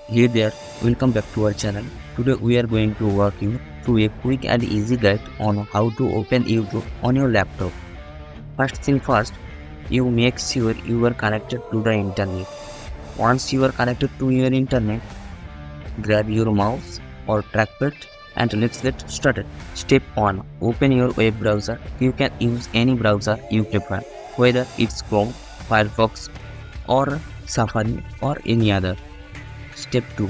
Hey there, welcome back to our channel. Today we are going to walk you through a quick and easy guide on how to open YouTube on your laptop. First thing first, you make sure you are connected to the internet. Once you are connected to your internet, grab your mouse or trackpad and let's get started. Step 1. Open your web browser. You can use any browser you prefer, whether it's Chrome, Firefox or Safari or any other. Step 2.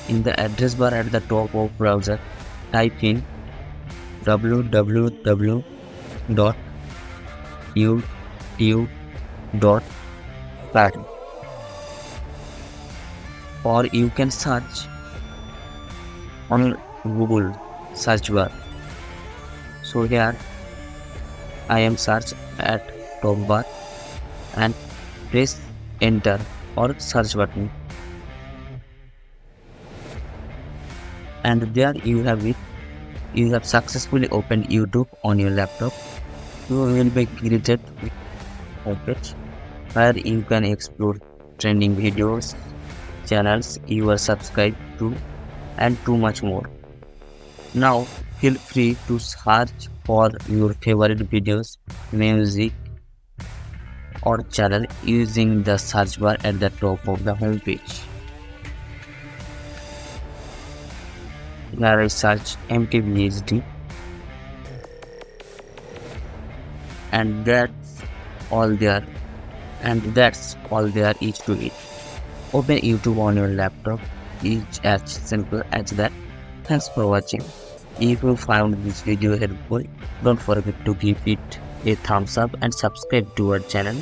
In the address bar at the top of browser, type in www.youtube.com or you can search on Google search bar. So here I am search at top bar and press enter or search button. And there you have it. You have successfully opened YouTube on your laptop. You will be greeted with a homepage where you can explore trending videos, channels you are subscribed to, and too much more. Now feel free to search for your favorite videos, music, or channel using the search bar at the top of the homepage. Here I search MTVHD and that's all there is to it. Open YouTube on your laptop is as simple as that. Thanks for watching. If you found this video helpful, don't forget to give it a thumbs up and subscribe to our channel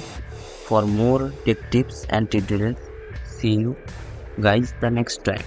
for more tech tips and tutorials. See you guys the next time.